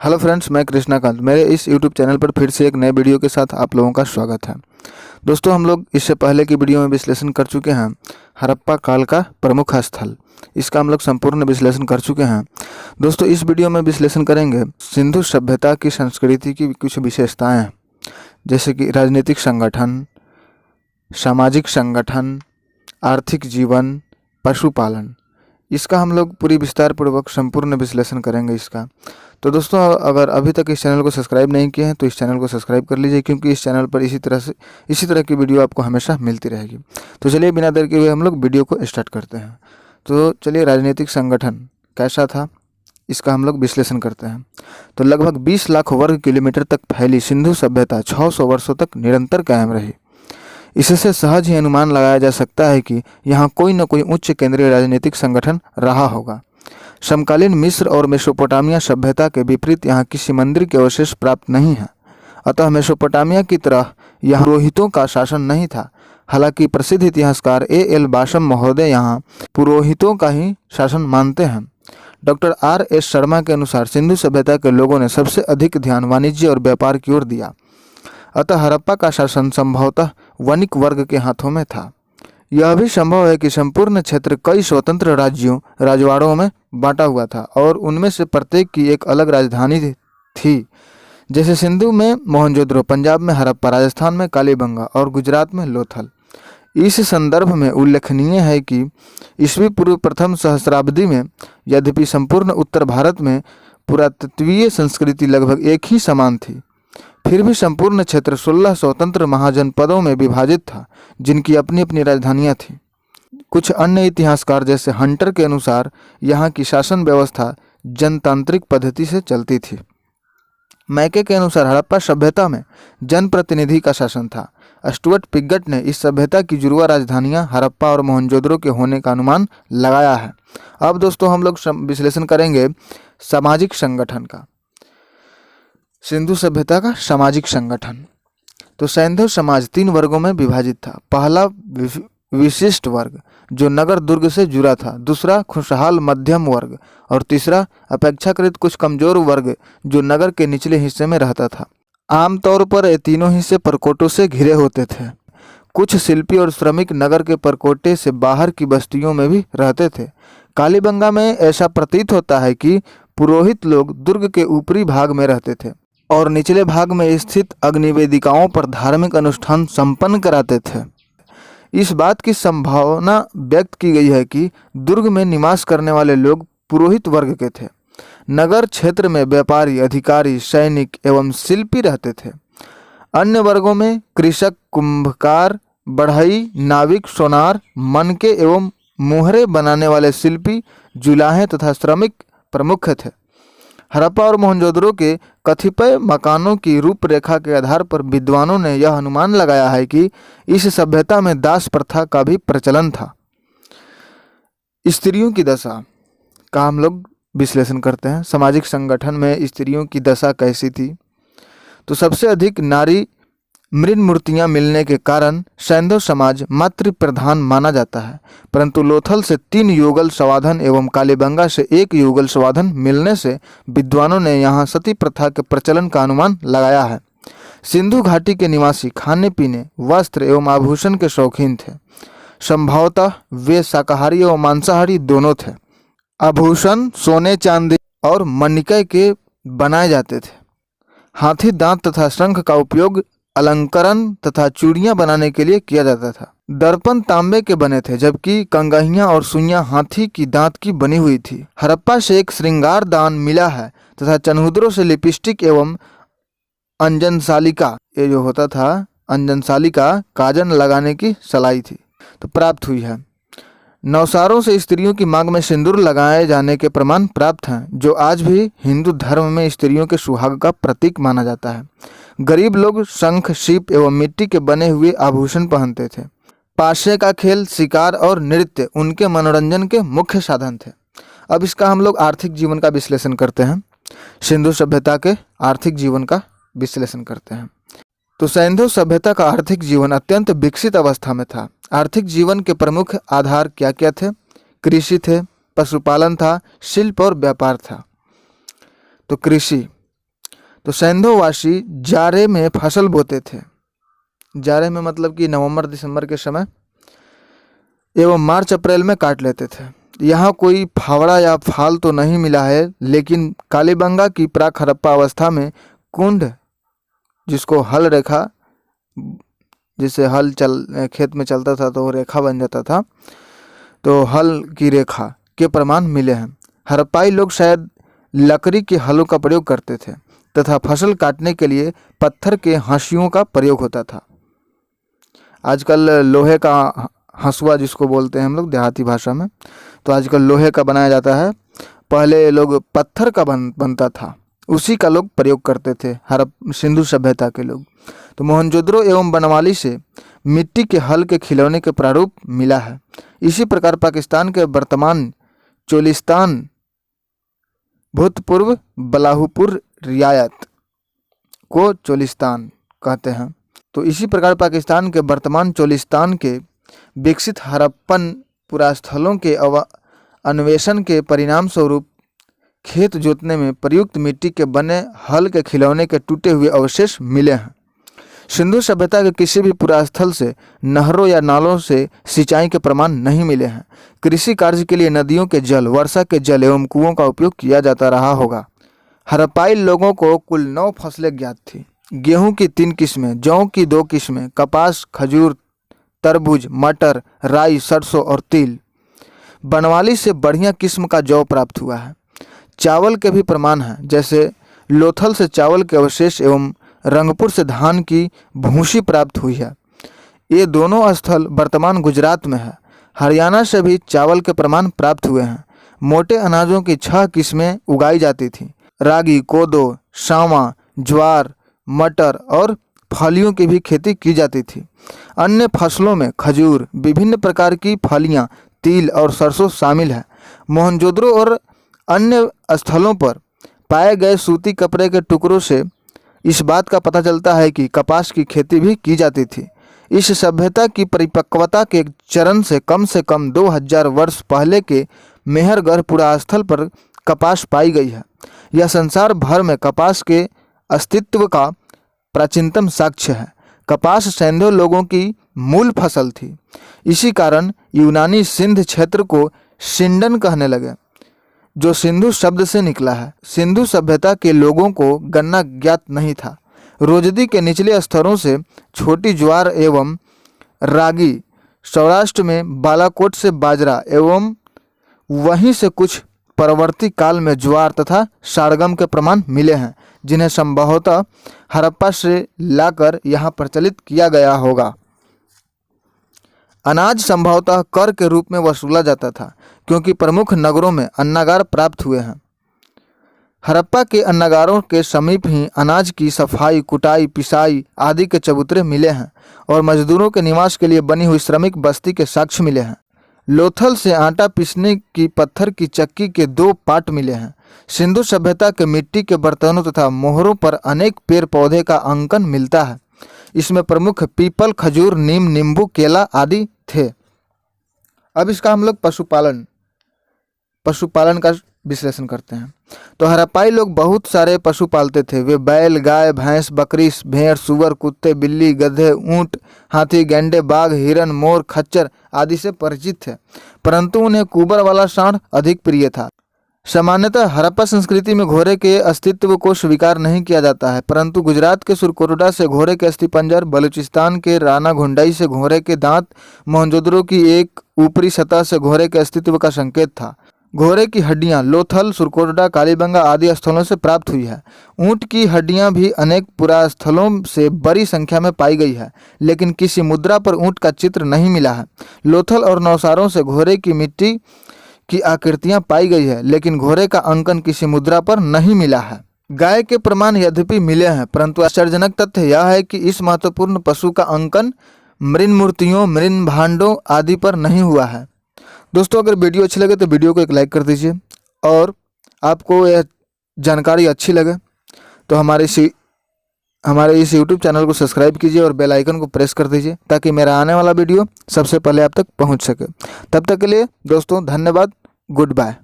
Hello friends, मैं कृष्णाकांत। मेरे इस यूट्यूब चैनल पर फिर से एक नए वीडियो के साथ आप लोगों का स्वागत है। दोस्तों, हम लोग इससे पहले की वीडियो में विश्लेषण कर चुके हैं हड़प्पा काल का प्रमुख स्थल। इसका हम लोग संपूर्ण विश्लेषण कर चुके हैं। दोस्तों, इस वीडियो में विश्लेषण करेंगे सिंधु सभ्यता की संस्कृति की कुछ विशेषताएँ, जैसे कि राजनीतिक संगठन, सामाजिक संगठन, आर्थिक जीवन, पशुपालन। इसका हम लोग पूरी विस्तार पूर्वक संपूर्ण विश्लेषण करेंगे इसका। तो दोस्तों, अगर अभी तक इस चैनल को सब्सक्राइब नहीं किए हैं तो इस चैनल को सब्सक्राइब कर लीजिए, क्योंकि इस चैनल पर इसी तरह की वीडियो आपको हमेशा मिलती रहेगी। तो चलिए, बिना देर के हुए हम लोग वीडियो को स्टार्ट करते हैं। तो चलिए, राजनीतिक संगठन कैसा था इसका हम लोग विश्लेषण करते हैं। तो लगभग 20 लाख वर्ग किलोमीटर तक फैली सिंधु सभ्यता 600 वर्षों तक निरंतर कायम रही। इससे सहज ही अनुमान लगाया जा सकता है कि यहाँ कोई न कोई उच्च केंद्रीय राजनीतिक संगठन रहा होगा। समकालीन मिस्र और मेसोपोटामिया सभ्यता के विपरीत यहाँ किसी मंदिर के अवशेष प्राप्त नहीं है। अतः मेसोपोटामिया की तरह यहाँ पुरोहितों का शासन नहीं था। हालांकि प्रसिद्ध इतिहासकार एल बाशम महोदय यहाँ पुरोहितों का ही शासन मानते हैं। डॉक्टर RS शर्मा के अनुसार सिंधु सभ्यता के लोगों ने सबसे अधिक ध्यान वाणिज्य और व्यापार की ओर दिया। अतः हड़प्पा का शासन संभवतः वणिक वर्ग के हाथों में था। यह भी संभव है कि संपूर्ण क्षेत्र कई स्वतंत्र राज्यों राजवाड़ों में बांटा हुआ था और उनमें से प्रत्येक की एक अलग राजधानी थी। जैसे सिंधु में मोहनजोदड़ो, पंजाब में हड़प्पा, राजस्थान में कालीबंगा और गुजरात में लोथल। इस संदर्भ में उल्लेखनीय है कि ईस्वी पूर्व प्रथम सहस्राब्दी में, यद्यपि संपूर्ण उत्तर भारत में पुरातत्वीय संस्कृति लगभग एक ही समान थी, फिर भी संपूर्ण क्षेत्र 16 स्वतंत्र महाजनपदों में विभाजित था, जिनकी अपनी अपनी राजधानियां थीं। कुछ अन्य इतिहासकार जैसे हंटर के अनुसार यहाँ की शासन व्यवस्था जनतांत्रिक पद्धति से चलती थी। मैके के अनुसार हड़प्पा सभ्यता में जनप्रतिनिधि का शासन था। स्टुअर्ट पिगट ने इस सभ्यता की जुड़वा राजधानियां हड़प्पा और मोहनजोदड़ो के होने का अनुमान लगाया है। अब दोस्तों, हम लोग विश्लेषण करेंगे सामाजिक संगठन का। सिंधु सभ्यता का सामाजिक संगठन। तो सैंधव समाज 3 वर्गों में विभाजित था। पहला विशिष्ट वर्ग जो नगर दुर्ग से जुड़ा था, दूसरा खुशहाल मध्यम वर्ग और तीसरा अपेक्षाकृत कुछ कमजोर वर्ग जो नगर के निचले हिस्से में रहता था। आमतौर पर ये तीनों हिस्से परकोटों से घिरे होते थे। कुछ शिल्पी और श्रमिक नगर के परकोटे से बाहर की बस्तियों में भी रहते थे। कालीबंगा में ऐसा प्रतीत होता है कि पुरोहित लोग दुर्ग के ऊपरी भाग में रहते थे और निचले भाग में स्थित अग्निवेदिकाओं पर धार्मिक अनुष्ठान संपन्न कराते थे। इस बात की संभावना व्यक्त की गई है कि दुर्ग में निवास करने वाले लोग पुरोहित वर्ग के थे। नगर क्षेत्र में व्यापारी, अधिकारी, सैनिक एवं शिल्पी रहते थे। अन्य वर्गों में कृषक, कुंभकार, बढ़ई, नाविक, सोनार, मनके एवं मोहरे बनाने वाले शिल्पी, जुलाहे तथा श्रमिक प्रमुख थे। हड़प्पा और मोहनजोदड़ो के कतिपय मकानों की रूपरेखा के आधार पर विद्वानों ने यह अनुमान लगाया है कि इस सभ्यता में दास प्रथा का भी प्रचलन था। स्त्रियों की दशा का हम लोग विश्लेषण करते हैं। सामाजिक संगठन में स्त्रियों की दशा कैसी थी? तो सबसे अधिक नारी मृत मूर्तियां मिलने के कारण सैंधव समाज मातृ प्रधान माना जाता है, परंतु लोथल से 3 युगल संवाधन एवं कालीबंगा से 1 युगल संवाधन मिलने से विद्वानों ने यहाँ सती प्रथा के प्रचलन का अनुमान लगाया है। सिंधु घाटी के निवासी खाने पीने, वस्त्र एवं आभूषण के शौकीन थे। संभवतः वे शाकाहारी एवं मांसाहारी दोनों थे। आभूषण सोने, चांदी और मणिके के बनाए जाते थे। हाथी दांत तथा शंख का उपयोग अलंकरण तथा चूड़ियां बनाने के लिए किया जाता था। दर्पण तांबे के बने थे, जबकि कंगहियां और सुइयां हाथी की दांत की बनी हुई थी। हड़प्पा से एक श्रृंगार दान मिला है तथा चनहुद्रों से लिपस्टिक एवं अंजनसालिका, ये जो होता था अंजनसालिका, काजन लगाने की सलाई थी तो प्राप्त हुई है। नौसारों से स्त्रियों की मांग में सिंदूर लगाए जाने के प्रमाण प्राप्त हैं, जो आज भी हिंदू धर्म में स्त्रियों के सुहाग का प्रतीक माना जाता है। गरीब लोग शंख, सीप एवं मिट्टी के बने हुए आभूषण पहनते थे। पाशे का खेल, शिकार और नृत्य उनके मनोरंजन के मुख्य साधन थे। अब इसका हम लोग आर्थिक जीवन का विश्लेषण करते हैं। सिंधु सभ्यता के आर्थिक जीवन का विश्लेषण करते हैं। तो सैंधव सभ्यता का आर्थिक जीवन अत्यंत विकसित अवस्था में था। आर्थिक जीवन के प्रमुख आधार क्या क्या थे? कृषि थे, पशुपालन था, शिल्प और व्यापार था। तो कृषि तो सैंधोवासी जाड़े में फसल बोते थे। जाड़े में मतलब कि नवंबर दिसंबर के समय एवं मार्च अप्रैल में काट लेते थे। यहाँ कोई फावड़ा या फाल तो नहीं मिला है, लेकिन कालीबंगा की प्राक हड़प्पा अवस्था में कुंड, जिसको हल रेखा, जिससे हल खेत में चलता था तो वो रेखा बन जाता था, तो हल की रेखा के प्रमाण मिले हैं। हड़प्पाई लोग शायद लकड़ी के हलों का प्रयोग करते थे तथा फसल काटने के लिए पत्थर के हंसियों का प्रयोग होता था। आजकल लोहे का हंसुआ जिसको बोलते हैं हम लोग देहाती भाषा में, तो आजकल लोहे का बनाया जाता है। पहले लोग पत्थर का बनता था, उसी का लोग प्रयोग करते थे सिंधु सभ्यता के लोग। तो मोहनजोदड़ो एवं बनवाली से मिट्टी के हल के खिलौने के प्रारूप मिला है। इसी प्रकार पाकिस्तान के वर्तमान चोलिस्तान भूतपूर्व बलाहुपुर रियायत को चोलिस्तान कहते हैं। तो इसी प्रकार पाकिस्तान के वर्तमान चोलिस्तान के विकसित हड़प्पन पुरास्थलों के अन्वेषण के परिणाम स्वरूप खेत जोतने में प्रयुक्त मिट्टी के बने हल के खिलौने के टूटे हुए अवशेष मिले हैं। सिंधु सभ्यता के किसी भी पुरास्थल से नहरों या नालों से सिंचाई के प्रमाण नहीं मिले हैं। कृषि कार्य के लिए नदियों के जल, वर्षा के जल एवं कुओं का उपयोग किया जाता रहा होगा। हड़प्पाई लोगों को कुल 9 फसलें ज्ञात थी। गेहूं की 3 किस्में, जौ की 2 किस्में, कपास, खजूर, तरबूज, मटर, राई, सरसों और तिल। बनवाली से बढ़िया किस्म का जौ प्राप्त हुआ है। चावल के भी प्रमाण हैं, जैसे लोथल से चावल के अवशेष एवं रंगपुर से धान की भूसी प्राप्त हुई है। ये दोनों स्थल वर्तमान गुजरात में है। हरियाणा से भी चावल के प्रमाण प्राप्त हुए हैं। मोटे अनाजों की 6 किस्में उगाई जाती थीं। रागी, कोदो, सावा, ज्वार, मटर और फलियों की भी खेती की जाती थी। अन्य फसलों में खजूर, विभिन्न प्रकार की फलियां, तिल और सरसों शामिल है। मोहनजोदड़ो और अन्य स्थलों पर पाए गए सूती कपड़े के टुकड़ों से इस बात का पता चलता है कि कपास की खेती भी की जाती थी। इस सभ्यता की परिपक्वता के चरण से कम 2000 वर्ष पहले के मेहरगढ़ पुरास्थल पर कपास पाई गई है। यह संसार भर में कपास के अस्तित्व का प्राचीनतम साक्ष्य है। कपास सैंधो लोगों की मूल फसल थी। इसी कारण यूनानी सिंध क्षेत्र को सिंडन कहने लगे, जो सिंधु शब्द से निकला है। सिंधु सभ्यता के लोगों को गन्ना ज्ञात नहीं था। रोजदी के निचले स्तरों से छोटी ज्वार एवं रागी, सौराष्ट्र में बालाकोट से बाजरा एवं वहीं से कुछ परवर्ती काल में ज्वार तथा सारगम के प्रमाण मिले हैं, जिन्हें संभवतः हड़प्पा से लाकर यहाँ प्रचलित किया गया होगा। अनाज संभवतः कर के रूप में वसूला जाता था, क्योंकि प्रमुख नगरों में अन्नागार प्राप्त हुए हैं। हड़प्पा के अन्नागारों के समीप ही अनाज की सफाई, कुटाई, पिसाई आदि के चबूतरे मिले हैं और मजदूरों के निवास के लिए बनी हुई श्रमिक बस्ती के साक्ष्य मिले हैं। लोथल से आटा पीसने की पत्थर की चक्की के 2 पाट मिले हैं। सिंधु सभ्यता के मिट्टी के बर्तनों तथा मोहरों पर अनेक पेड़ पौधे का अंकन मिलता है। इसमें प्रमुख पीपल, खजूर, नीम, नींबू, केला आदि थे। अब इसका हम लोग पशुपालन का विश्लेषण करते हैं। तो हड़प्पाई लोग बहुत सारे पशु पालते थे। वे बैल, गाय, भैंस, बकरी, भेड़, सुअर, कुत्ते, बिल्ली, गधे, ऊंट, हाथी, गैंडे, बाघ, हिरन, मोर, खच्चर आदि से परिचित थे, परंतु उन्हें कुबर वाला सांड अधिक प्रिय था। सामान्यतः हड़प्पा संस्कृति में घोड़े के अस्तित्व को स्वीकार नहीं किया जाता है, परंतु गुजरात के सुरकोटडा से घोड़े के अस्थिपंजर, बलूचिस्तान के राना घुंडाई से घोड़े के दांत, मोहनजोदड़ो की एक ऊपरी सतह से घोड़े के अस्तित्व का संकेत था। घोड़े की हड्डियां लोथल, सुरकोटडा, कालीबंगा आदि स्थलों से प्राप्त हुई है। ऊंट की हड्डियां भी अनेक पुरास्थलों से बड़ी संख्या में पाई गई है, लेकिन किसी मुद्रा पर ऊंट का चित्र नहीं मिला है। लोथल और नौसारों से घोड़े की मिट्टी की आकृतियां पाई गई है, लेकिन घोड़े का अंकन किसी मुद्रा पर नहीं मिला है। गाय के प्रमाण यद्यपि मिले हैं, परंतु आश्चर्यजनक तथ्य यह है कि इस महत्वपूर्ण पशु का अंकन मृन मूर्तियों, मृन भांडों आदि पर नहीं हुआ है। दोस्तों, अगर वीडियो अच्छी लगे तो वीडियो को एक लाइक कर दीजिए, और आपको यह जानकारी अच्छी लगे तो हमारे इस YouTube चैनल को सब्सक्राइब कीजिए और बेल आइकन को प्रेस कर दीजिए, ताकि मेरा आने वाला वीडियो सबसे पहले आप तक पहुंच सके। तब तक के लिए दोस्तों धन्यवाद, गुड बाय।